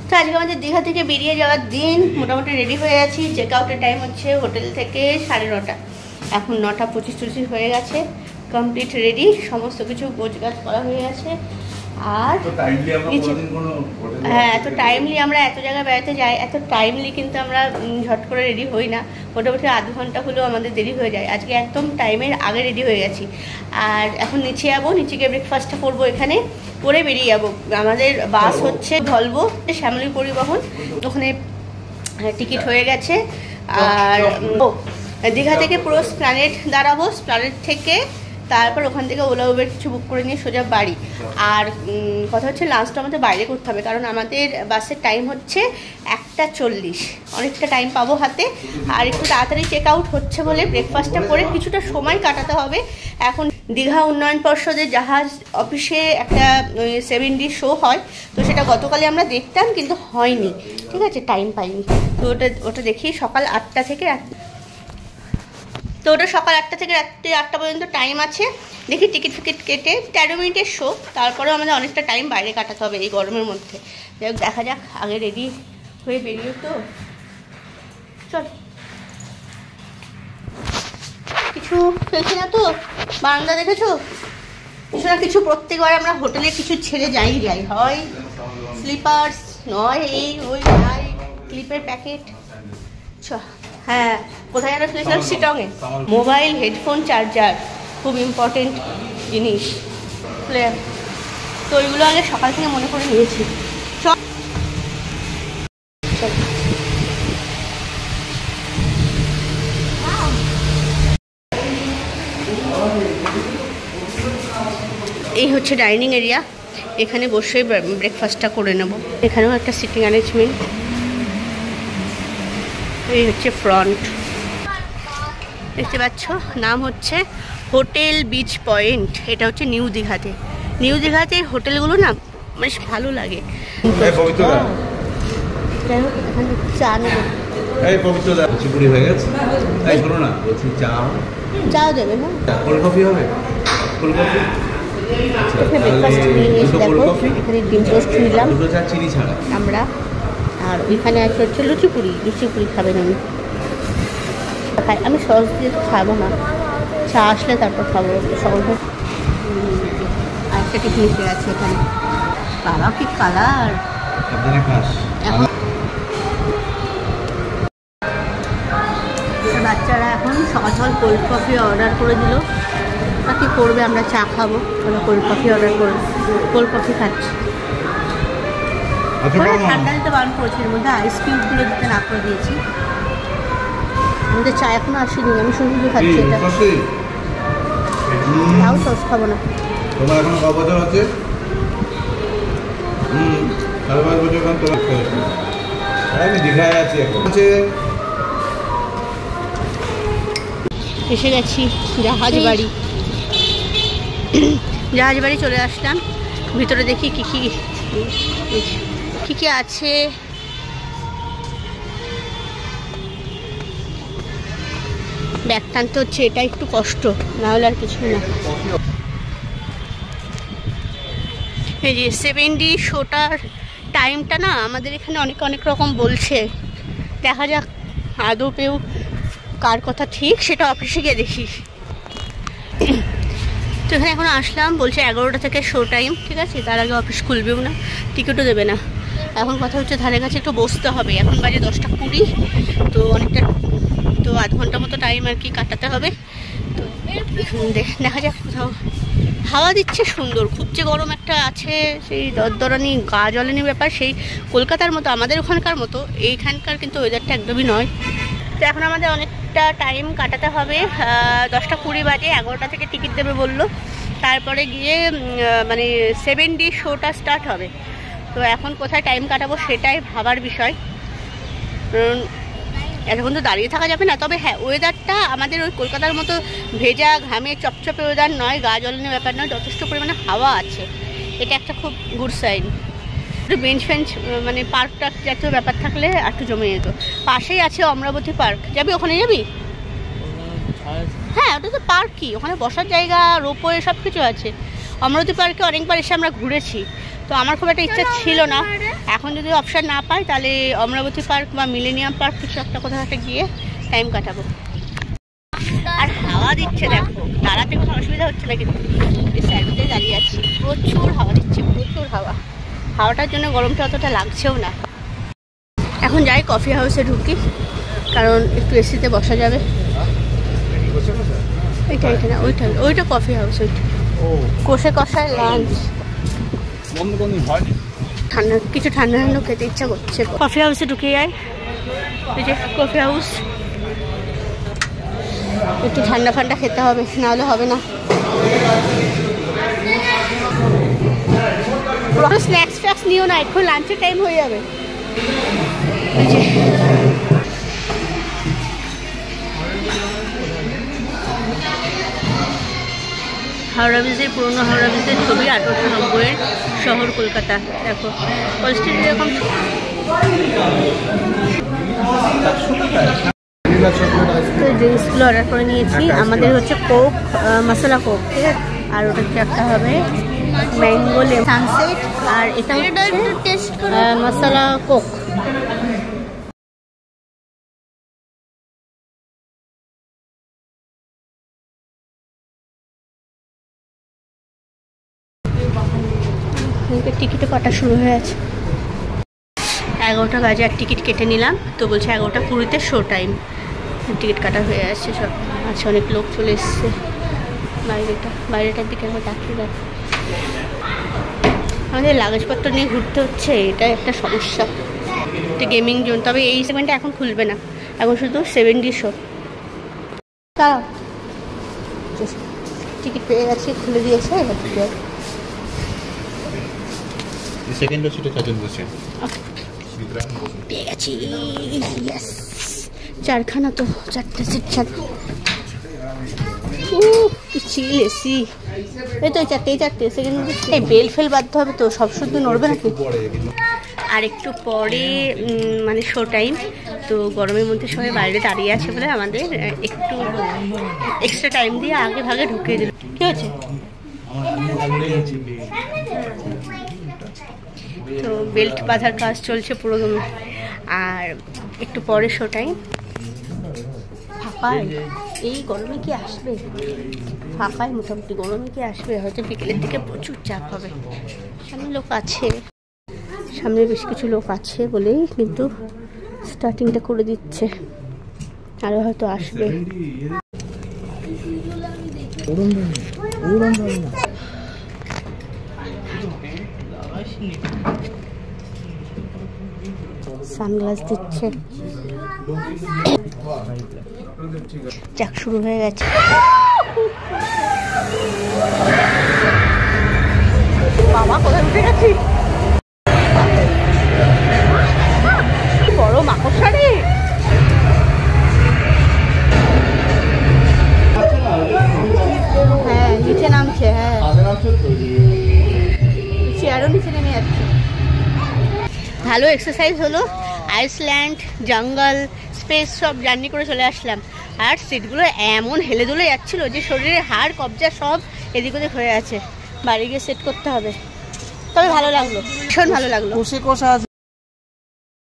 তো আজকে আমাদের দীঘা থেকে বেরিয়ে যাওয়ার দিন, মোটামুটি রেডি হয়ে আছি। চেক আউটের টাইম হচ্ছে হোটেল থেকে 9:30, এখন 9:25 হয়ে গেছে। কমপ্লিট রেডি, সমস্ত কিছু গোছগাছ করা হয়ে গেছে। আর হ্যাঁ, এত টাইমলি আমরা এত জায়গায় বেড়াতে যাই, এত টাইমলি কিন্তু আমরা ঝট করে রেডি হই না। মোটামুটি আধ ঘন্টা হলেও আমাদের দেরি হয়ে যায়। আজকে একদম টাইমের আগে রেডি হয়ে গেছি। আর এখন নিচে যাবো, নিচে গিয়ে ব্রেকফাস্টটা করবো, এখানে করে বেরিয়ে যাবো। আমাদের বাস হচ্ছে ভলভো, শ্যামলী পরিবহন, ওখানে টিকিট হয়ে গেছে। আর দীঘা থেকে পুরো স্প্ল্যানেড দাঁড়াবো, স্প্ল্যানেড থেকে তারপর ওখান থেকে ওলা উবের কিছু বুক করে নিয়ে সোজা বাড়ি। আর কথা হচ্ছে লাঞ্চটা আমাদের বাইরে করতে হবে, কারণ আমাদের বাসের টাইম হচ্ছে 1:40, অনেকটা টাইম পাবো হাতে। আর একটু তাড়াতাড়ি চেক আউট হচ্ছে বলে ব্রেকফাস্টটা করে কিছুটা সময় কাটাতে হবে। এখন দীঘা উন্নয়ন পর্ষদের জাহাজ অফিসে একটা 7D শো হয়, তো সেটা গতকালে আমরা দেখতাম কিন্তু হয়নি, ঠিক আছে, টাইম পাইনি। তো ওটা দেখি সকাল 8টা থেকে তো ওটা সকাল 8টা থেকে রাত্রি 8টা পর্যন্ত টাইম আছে। দেখি টিকিট ফিকিট কেটে 13 মিনিটের শো, তারপরেও আমাদের অনেকটা টাইম বাইরে কাটাতে হবে এই গরমের মধ্যে। যাই দেখা যাক, আগে রেডি হয়ে বেরিয়ে তো চল। কিছু ফেলছি না তো, বারান্দা দেখেছো কিছু না কিছু। প্রত্যেকবার আমরা হোটেলে কিছু ছেড়ে যাই, হয় স্লিপার্স, নয় এই ওই যাই ক্লিপের প্যাকেট। হ্যাঁ, কোথায় যেন শুনেছিলাম, শিটংয়ে। মোবাইল, হেডফোন, চার্জার খুব ইম্পর্টেন্ট জিনিস, তো ওইগুলো আগে সকাল থেকে মনে করে নিয়েছি। এই হচ্ছে ডাইনিং এরিয়া, এখানে বসে ব্রেকফাস্টটা করে নেব। এখানেও একটা সিটিং অ্যারেঞ্জমেন্ট। এই হচ্ছে ফ্রন্ট, দেখতে পাচ্ছ, নাম হচ্ছে হোটেল বিচ পয়েন্ট। এটা হচ্ছে নিউ দীঘাতে। নিউ দীঘাতে হোটেলগুলো না বেশ ভালো লাগে। চা নেব, চা দেবে না, ব্রেকফাস্ট নিয়ে নিয়েছি। দেখো এখানে ডিম টোস্ট নিলাম আমরা, আর ওইখানে আছে হচ্ছে লুচিপুরি। লুচিপুরি খাবেন উনি, আমি সস দিয়ে তো খাবো না, চা আসলে তারপর খাবো। সহজ আর একটা টিফিন এসে গেছে এখানে, বাবা কি কালার। বাচ্চারা এখন সকাল সকাল কোল্ড কফি অর্ডার করে দিল। তা কি করবে, আমরা চা খাবো, ওরা কোল্ড কফি অর্ডার করে কোল্ড কফি খাচ্ছি। ঠান্ডা দিতে বারণ করেছি, এর মধ্যে আইস কিউবগুলো দিতে না করে দিয়েছি। আমাদের চা এখনো আসেনি, আমি শুধু খাচ্ছি এটা। তাও সস খাবো না। তোমার এখন কত বছর আছে? 4-5 বছর এখন তোমার। আমি দীঘায় আছি এখন। এসে গেছি জাহাজ বাড়ি। জাহাজ বাড়ি চলে আসলাম। ভিতরে দেখি কি কি আছে। ব্যাগ টানতে হচ্ছে, এটা একটু কষ্ট, না হলে আর কিছু না। এই যে 7D শোটার টাইমটা না আমাদের এখানে অনেক রকম বলছে, দেখা যাক আদৌ পেও কার কথা ঠিক, সেটা অফিসে গিয়ে দেখি। তো এখানে এখন আসলাম, বলছে 11টা থেকে শো টাইম, ঠিক আছে, তার আগে অফিস খুলবেও না, টিকিটও দেবে না। এখন কথা হচ্ছে ধারে কাছে একটু বসতে হবে। এখন বাজে 10:20, তো অনেকটা, তো আধ ঘন্টা মতো টাইম আর কি কাটাতে হবে। তো দেখা যাক, কোথাও হাওয়া দিচ্ছে সুন্দর। খুব যে গরম একটা আছে, সেই দরদরানি গা জ্বলেনি ব্যাপার, সেই কলকাতার মতো, আমাদের ওখানকার মতো এইখানকার কিন্তু ওয়েদারটা একদমই নয়। তো এখন আমাদের অনেকটা টাইম কাটাতে হবে। 10:20 বাজে, 11টা থেকে টিকিট দেবে বললো, তারপরে গিয়ে মানে 7D শোটা স্টার্ট হবে। তো এখন কোথায় টাইম কাটাবো সেটাই ভাবার বিষয়। এখন তো দাঁড়িয়ে থাকা যাবে না। তবে হ্যাঁ, ওয়েদারটা আমাদের ওই কলকাতার মতো ভেজা ঘামে চপচপে ওয়েদার নয়, গা জ্বলানোর ব্যাপার নয়, যথেষ্ট পরিমাণে হাওয়া আছে, এটা একটা খুব গুড সাইন। একটু বেঞ্চ ফেঞ্চ মানে পার্ক টার্ক জাতীয় ব্যাপার থাকলে একটু জমে যেত। পাশেই আছে অমরাবতী পার্ক, যাবি ওখানে? যাবি? হ্যাঁ, ওটা তো পার্কই, ওখানে বসার জায়গা, রোপওয়ে সব কিছু আছে। অমরাবতী পার্কে অনেকবার এসে আমরা ঘুরেছি, তো আমার খুব একটা ইচ্ছা ছিল না। এখন যদি অপশান না পাই তাহলে অমরাবতী পার্ক বা মিলেনিয়াম পার্ক কিছু একটা কোথাও একটা গিয়ে টাইম কাটাবো। আর হাওয়া দিচ্ছে দেখো, দাঁড়াতে কোনো অসুবিধা হচ্ছে না, কিন্তু সাইডে দাঁড়িয়ে আছি, প্রচুর হাওয়া দিচ্ছে, প্রচুর হাওয়া। হাওয়াটার জন্য গরমটা অতটা লাগছেও না। এখন যাই কফি হাউসে ঢুকি, কারণ একটু এসিতে বসা যাবে। এটা না, ওইটা কফি হাউস, ওইটা কষে কষায় লাঞ্চ। ঠান্ডা কিছু ঠান্ডা ঠান্ডা খেতে ইচ্ছা করছে। কফি হাউসে ঢুকে যায়, এই যে কফি হাউস। একটু ঠান্ডা ফান্ডা খেতে হবে, নাহলে হবে না। স্ন্যাক্স ফ্যাক্স নিও না, এখন লাঞ্চের টাইম হয়ে যাবে। হাওড়া ব্রিজের, পুরোনো হাওড়া ব্রিজের ছবি, 1890-এর, শহর কলকাতা। দেখো কলেজটি এরকম। তো ড্রিঙ্কসগুলো অর্ডার করে নিয়েছি। আমাদের হচ্ছে কোক, মশলা কোক, ঠিক আছে। আর ওটা হচ্ছে একটা হবে ম্যাঙ্গো সানসেট, আর এটা হচ্ছে মশলা কোক। টিকিটে কাটা শুরু হয়ে আছে। 11টা বাজে আর টিকিট কেটে নিলাম, তো বলছে 11টা 20-তে শো টাইম। টিকিট কাটা হয়ে আছে সব। আচ্ছা, অনেক লোক চলে এসছে। বাইরেটার দিকে আমরা তাকিয়ে দেখ। আমাদের লাগেজপত্র নিয়ে ঘুরতে হচ্ছে, এটা একটা সমস্যা। এটা গেমিং জোন, তবে এই সেগমেন্টটা এখন খুলবে না, এখন শুধু 7D শো। টিকিট পেয়ে গেছি, খুলে দিয়েছে। সেকেন্ড সিটে চারজন বসে পেয়ে গেছি। ইয়েস, চারখানা, তো 4টে সিট ছাড়। কি চিল এসি। এই তো এই 4টে সেকেন্ড। এই বেল ফেল বাধ্য হবে তো, সব শুদ্ধ নড়বে নাকি। আর একটু পরে মানে শো টাইম, তো গরমের মধ্যে সবাই বাইরে দাঁড়িয়ে আছে বলে আমাদের একটু এক্সট্রা টাইম দিয়ে আগে ভাগে ঢুকিয়ে দিল। কি হয়েছে? তো বেল্ট বাঁধার কাজ চলছে পুরো। আর একটু পরে শো টাইম। ফাঁকায় এই গরমে কি আসবে? ফাঁকায় মোটামুটি গরমে কি আসবে? হয়তো বিকেলের দিকে প্রচুর চাপ হবে। সামনে লোক আছে, সামনে বেশ কিছু লোক আছে বলেই কিন্তু স্টার্টিংটা করে দিচ্ছে, আরও হয়তো আসবে। সানগ্লাস দিচ্ছে। যাক, শুরু হয়ে গেছে। বাবা, কোথায় উঠে গেছি? বড় মাকড়সা রে। হ্যাঁ, নিচে নামছে। হ্যাঁ, চেয়ারও নিচে নেমে যাচ্ছে। ভালো এক্সারসাইজ হলো। আইসল্যান্ড, জঙ্গল, স্পেস সব জার্নি করে চলে আসলাম। আর সিটগুলো এমন হেলে দুলে যাচ্ছিলো যে শরীরের হাড় কবজা সব এদিক ওদিক হয়ে আছে। বাড়ি গিয়ে সেট করতে হবে। তবে ভালো লাগলো, ভীষণ ভালো লাগলো।